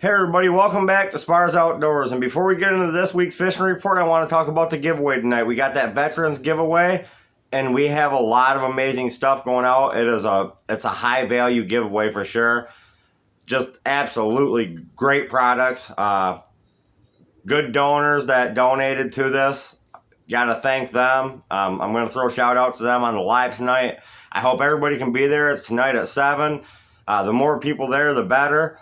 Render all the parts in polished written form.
Hey everybody, welcome back to Sparrs Outdoors. And before we get into this week's fishing report, I want to talk about the giveaway tonight. We got that Veterans giveaway, and we have a lot of amazing stuff going out. It's a high value giveaway for sure. Just absolutely great products. Good donors that donated to this. Got to thank them. I'm going to throw shout outs to them on the live tonight. I hope everybody can be there. It's tonight at 7. The more people there, the better.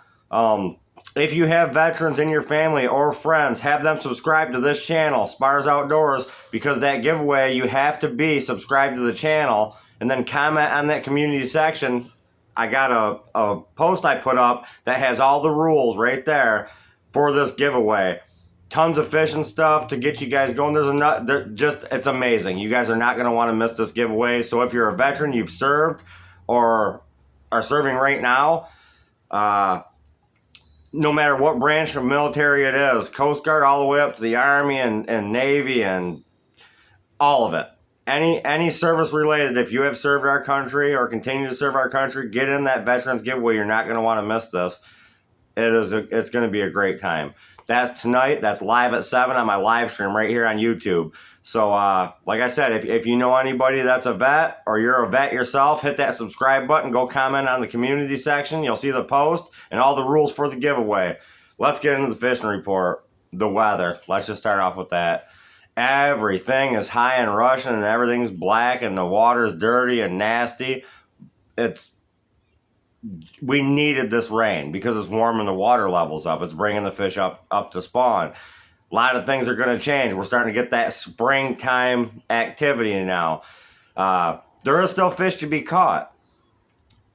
If you have veterans in your family or friends, have them subscribe to this channel, Sparrs Outdoors, because that giveaway, you have to be subscribed to the channel and then comment on that community section. I got a post I put up that has all the rules right there for this giveaway. Tons of fishing stuff to get you guys going. It's amazing. You guys are not going to want to miss this giveaway. So if you're a veteran, you've served or are serving right now, no matter what branch of military it is, Coast Guard all the way up to the Army and Navy and all of it. Any service related, if you have served our country or continue to serve our country, get in that Veterans giveaway. You're not going to want to miss this. It's going to be a great time. That's tonight. That's live at 7 on my live stream right here on YouTube. So, like I said, if you know anybody that's a vet or you're a vet yourself, hit that subscribe button. Go comment on the community section. You'll see the post and all the rules for the giveaway. Let's get into the fishing report. The weather. Let's just start off with that. Everything is high and rushing and everything's black and the water's dirty and nasty. We needed this rain because it's warming the water levels up. It's bringing the fish up to spawn. A lot of things are going to change. We're starting to get that springtime activity now. There is still fish to be caught.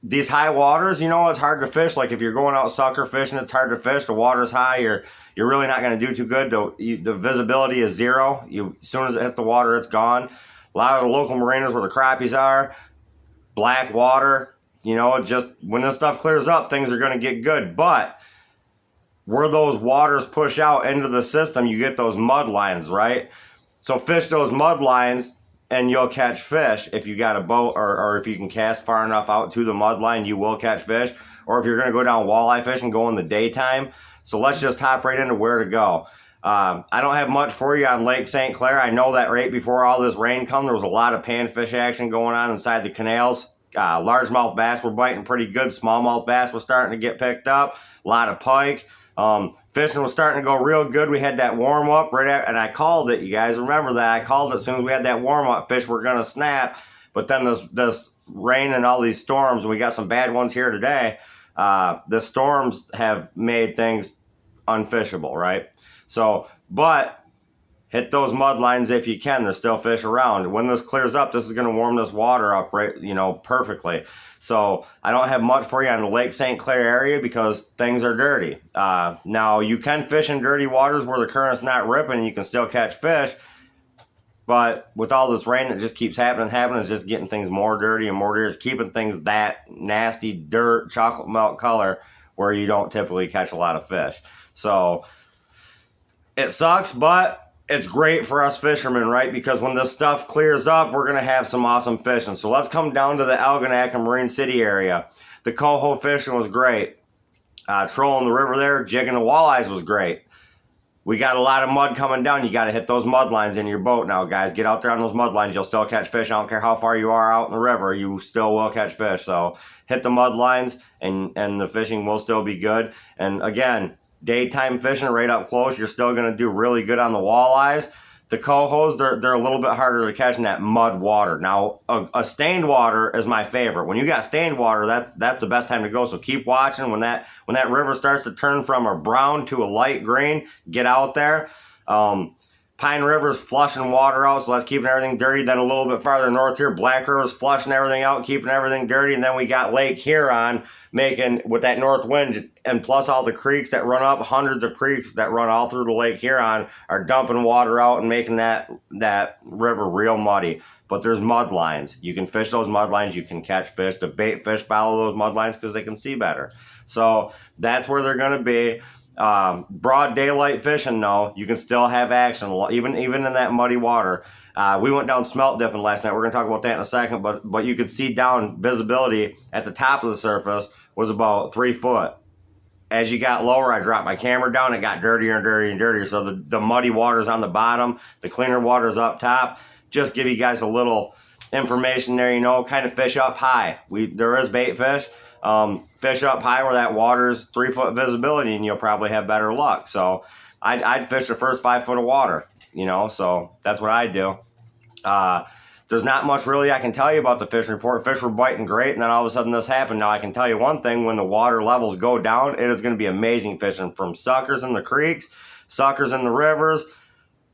These high waters, it's hard to fish. Like if you're going out sucker fishing, it's hard to fish. The water's high. You're really not going to do too good. The visibility is zero. As soon as it hits the water, it's gone. A lot of the local marinas where the crappies are, black water. Just when this stuff clears up, things are going to get good. But where those waters push out into the system, you get those mud lines, right? So fish those mud lines and you'll catch fish. If you got a boat or if you can cast far enough out to the mud line, you will catch fish. Or if you're going to go down walleye fishing, go in the daytime. So let's just hop right into where to go. I don't have much for you on Lake St. Clair. I know that right before all this rain come, there was a lot of panfish action going on inside the canals. Largemouth bass were biting pretty good. Smallmouth bass was starting to get picked up. A lot of pike. Fishing was starting to go real good. We had that warm up and I called it. You guys remember that? I called it as soon as we had that warm up. Fish were going to snap. But then this rain and all these storms, and we got some bad ones here today. The storms have made things unfishable, right? So, but hit those mud lines if you can. There's still fish around. When this clears up, this is going to warm this water up perfectly. So I don't have much for you on the Lake St. Clair area because things are dirty. Now you can fish in dirty waters where the current's not ripping and you can still catch fish. But with all this rain that just keeps happening, it's just getting things more dirty and more dirty. It's keeping things that nasty dirt, chocolate melt color where you don't typically catch a lot of fish. So it sucks, but it's great for us fishermen, right? Because when this stuff clears up, we're going to have some awesome fishing. So let's come down to the Algonac and Marine City area. The coho fishing was great. Trolling the river there, jigging the walleyes was great. We got a lot of mud coming down. You got to hit those mud lines in your boat now, guys. Get out there on those mud lines. You'll still catch fish. I don't care how far you are out in the river. You still will catch fish. So hit the mud lines and the fishing will still be good. And again, daytime fishing right up close, you're still going to do really good on the walleyes. The cohos, they're a little bit harder to catch in that mud water. Now, a stained water is my favorite. When you got stained water, that's the best time to go. So keep watching. When that river starts to turn from a brown to a light green, get out there. Pine River's flushing water out, so that's keeping everything dirty. Then a little bit farther north here, Black River's flushing everything out, keeping everything dirty. And then we got Lake Huron making, with that north wind, and plus all the creeks that run up, hundreds of creeks that run all through the Lake Huron are dumping water out and making that river real muddy. But there's mud lines. You can fish those mud lines. You can catch fish. The bait fish follow those mud lines because they can see better. So that's where they're going to be. Broad daylight fishing, though, you can still have action, even in that muddy water. We went down smelt dipping last night. We're going to talk about that in a second, but you could see down visibility at the top of the surface was about 3 foot. as you got lower, I dropped my camera down. It got dirtier and dirtier and dirtier. So the muddy water's on the bottom, the cleaner water's up top. Just give you guys a little information there, you know, kind of fish up high. There is bait fish. Fish up high where that water's 3 foot visibility, and you'll probably have better luck. So I'd fish the first 5 foot of water, you know, so that's what I do. There's not much really I can tell you about the fishing report. Fish were biting great, and then all of a sudden this happened. Now I can tell you one thing: when the water levels go down, it is going to be amazing fishing, from suckers in the creeks, suckers in the rivers,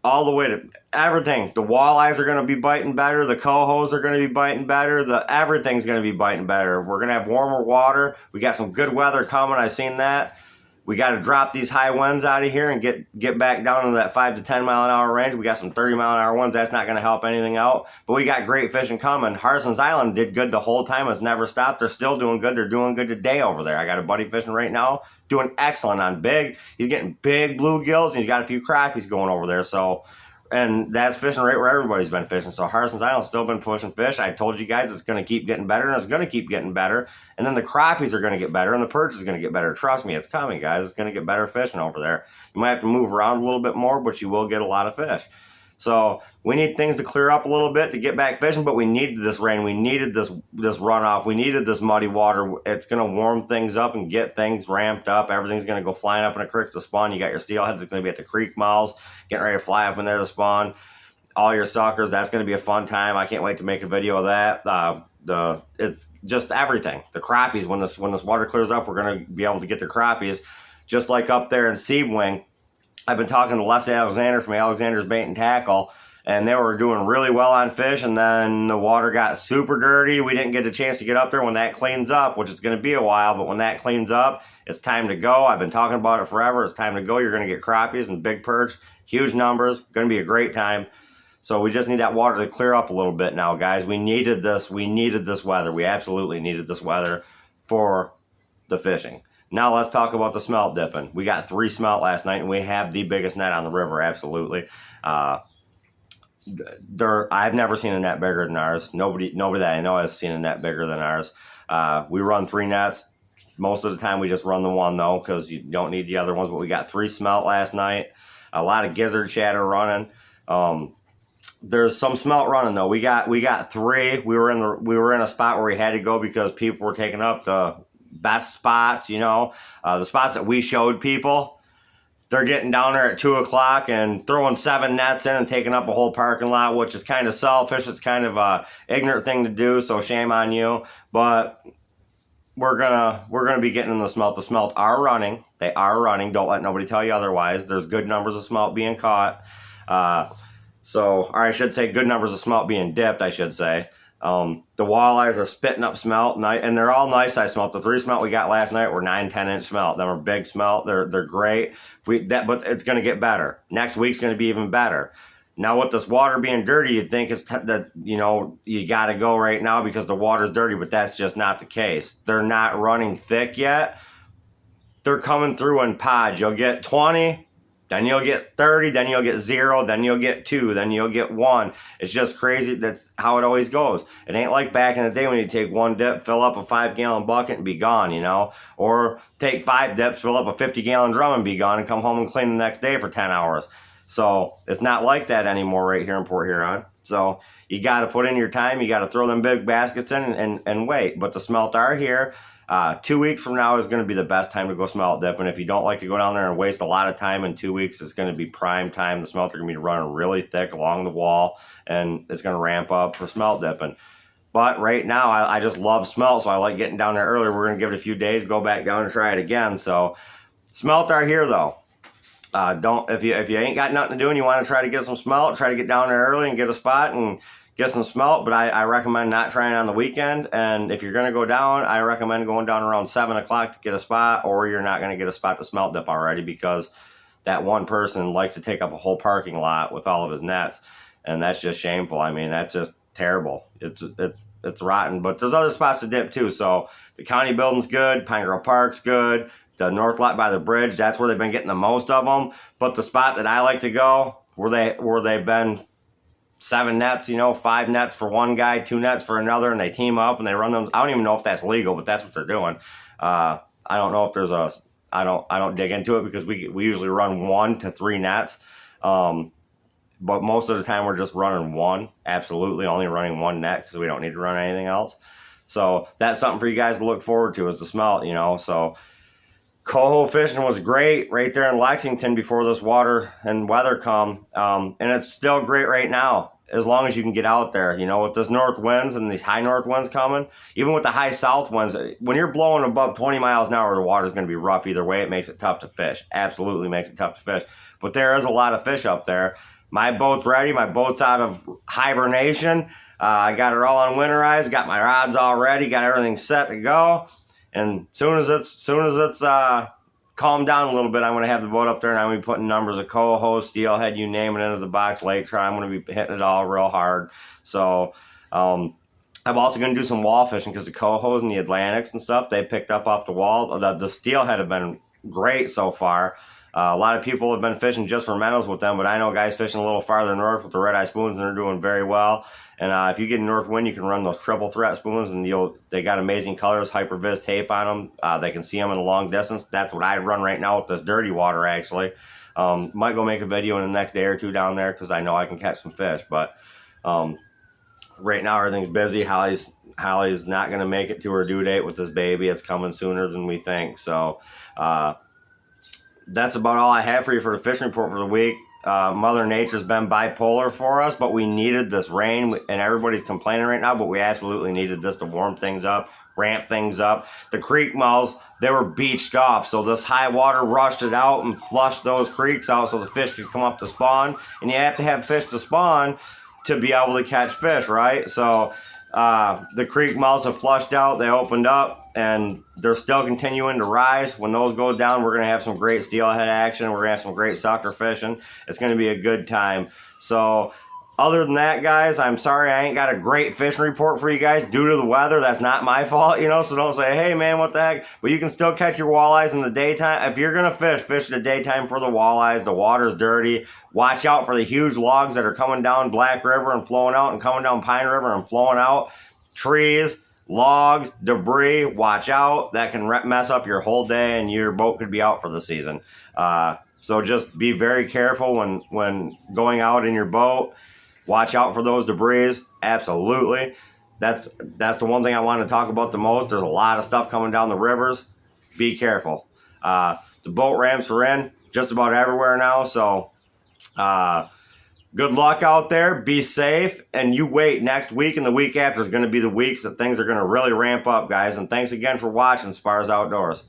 all the way to everything. The walleyes are going to be biting better. The cohos are going to be biting better. Everything's going to be biting better. We're going to have warmer water. We got some good weather coming. I've seen that. We got to drop these high winds out of here and get back down into that 5 to 10 mile an hour range. We got some 30 mile an hour winds. That's not going to help anything out. But we got great fishing coming. Harson's Island did good the whole time. It's never stopped. They're still doing good. They're doing good today over there. I got a buddy fishing right now, doing excellent on big. He's getting big bluegills, and he's got a few crappies going over there. So, and that's fishing right where everybody's been fishing. So Harson's Island's still been pushing fish. I told you guys it's going to keep getting better, and it's going to keep getting better. And then the crappies are going to get better, and the perch is going to get better. Trust me, it's coming, guys. It's going to get better fishing over there. You might have to move around a little bit more, but you will get a lot of fish. So we need things to clear up a little bit to get back fishing, but we needed this rain. We needed this runoff. We needed this muddy water. It's going to warm things up and get things ramped up. Everything's going to go flying up in the creeks to spawn. You got your steelhead that's going to be at the creek mouths, getting ready to fly up in there to spawn. All your suckers, that's going to be a fun time. I can't wait to make a video of that. It's just everything. The crappies, when this water clears up, we're going to be able to get the crappies. Just like up there in Seawing, I've been talking to Les Alexander from Alexander's Bait and Tackle, and they were doing really well on fish, and then the water got super dirty. We didn't get a chance to get up there. When that cleans up, which is going to be a while, but when that cleans up, it's time to go. I've been talking about it forever. It's time to go. You're going to get crappies and big perch, huge numbers. Going to be a great time. So we just need that water to clear up a little bit now, guys. We needed this. We needed this weather. We absolutely needed this weather for the fishing. Now let's talk about the smelt dipping. We got 3 smelt last night, and we have the biggest net on the river, absolutely. I've never seen a net bigger than ours. Nobody that I know has seen a net bigger than ours. We run 3 nets. Most of the time we just run the one, though, because you don't need the other ones. But we got 3 smelt last night. A lot of gizzard chatter running. There's some smelt running though. We got 3. We were in a spot where we had to go because people were taking up the best spots, you know, the spots that we showed people. They're getting down there at 2 o'clock and throwing 7 nets in and taking up a whole parking lot, which is kind of selfish. It's kind of a ignorant thing to do, so shame on you. But we're gonna be getting in the smelt. The smelt are running. They are running. Don't let nobody tell you otherwise. There's good numbers of smelt being caught. Or I should say good numbers of smelt being dipped, I should say. The walleyes are spitting up smelt, and they're all nice size smelt. The 3 smelt we got last night were 9-10 inch smelt. Them are big smelt. They're great. But it's going to get better. Next week's going to be even better. Now with this water being dirty, you'd think that you know, you got to go right now because the water's dirty, but that's just not the case. They're not running thick yet. They're coming through in pods. You'll get 20. Then you'll get 30, then you'll get 0, then you'll get 2, then you'll get 1. It's just crazy. That's how it always goes. It ain't like back in the day when you take 1 dip, fill up a 5-gallon bucket and be gone, you know? Or take 5 dips, fill up a 50-gallon drum and be gone and come home and clean the next day for 10 hours. So it's not like that anymore right here in Port Huron. So you got to put in your time. You got to throw them big baskets in and wait. But the smelt are here. 2 weeks from now is going to be the best time to go smelt dip. And if you don't like to go down there and waste a lot of time in 2 weeks, it's going to be prime time. The smelt are going to be running really thick along the wall, and it's going to ramp up for smelt dipping. But right now, I just love smelt, so I like getting down there earlier. We're going to give it a few days, go back down and try it again. So smelt are here, though. If you ain't got nothing to do and you want to try to get some smelt, try to get down there early and get a spot and get some smelt, but I recommend not trying on the weekend. And if you're going to go down, I recommend going down around 7 o'clock to get a spot, or you're not going to get a spot to smelt dip already because that one person likes to take up a whole parking lot with all of his nets. And that's just shameful. I mean, that's just terrible. It's rotten, but there's other spots to dip too. So the county building's good. Pine Grove Park's good. The north lot by the bridge, that's where they've been getting the most of them. But the spot that I like to go, where they've been 7 nets, you know, 5 nets for one guy, 2 nets for another, and they team up and they run them. I don't even know if that's legal, but that's what they're doing. I don't know if there's a I don't dig into it because we usually run 1 to 3 nets. But most of the time we're just running one, absolutely only running one net because we don't need to run anything else. So that's something for you guys to look forward to, is the smelt, you know. So coho fishing was great right there in Lexington before this water and weather come. And it's still great right now, as long as you can get out there, you know, with this north winds and these high north winds coming, even with the high south winds, when you're blowing above 20 miles an hour, the water's going to be rough either way. It makes it tough to fish. Absolutely makes it tough to fish. But there is a lot of fish up there. My boat's ready. My boat's out of hibernation. I got it all on winterized. Got my rods all ready. Got everything set to go. And soon as it's calmed down a little bit, I'm going to have the boat up there, and I'm going to be putting numbers of coho, steelhead, you name it, into the box, lake trout. I'm going to be hitting it all real hard. So I'm also going to do some wall fishing because the cohos and the Atlantics and stuff, they picked up off the wall. The steelhead have been great so far. A lot of people have been fishing just for minnows with them, but I know guys fishing a little farther north with the red eye spoons, and they're doing very well. And if you get a north wind, you can run those triple threat spoons, and they got amazing colors, hypervis tape on them. They can see them in a long distance. That's what I run right now with this dirty water, actually. Might go make a video in the next day or two down there because I know I can catch some fish. But right now everything's busy. Hallie's not going to make it to her due date with this baby. It's coming sooner than we think. So that's about all I have for you for the fishing report for the week. Mother Nature's been bipolar for us, but we needed this rain, and everybody's complaining right now, but we absolutely needed this to warm things up, ramp things up. The creek mouths, they were beached off, so this high water rushed it out and flushed those creeks out so the fish could come up to spawn, and you have to have fish to spawn to be able to catch fish, right? So the creek mouths have flushed out, they opened up, and they're still continuing to rise. When those go down, we're going to have some great steelhead action. We're going to have some great sucker fishing. It's going to be a good time. So other than that, guys, I'm sorry I ain't got a great fishing report for you guys due to the weather. That's not my fault, you know, so don't say, hey, man, what the heck? But you can still catch your walleyes in the daytime. If you're going to fish in the daytime for the walleyes. The water's dirty. Watch out for the huge logs that are coming down Black River and flowing out, and coming down Pine River and flowing out. Trees, logs, debris, watch out. That can mess up your whole day, and your boat could be out for the season. So just be very careful when going out in your boat. Watch out for those debris. Absolutely. That's the one thing I want to talk about the most. There's a lot of stuff coming down the rivers. Be careful. The boat ramps are in just about everywhere now, so good luck out there. Be safe, and you wait. Next week and the week after is going to be the weeks that things are going to really ramp up, guys. And thanks again for watching Sparrs Outdoors.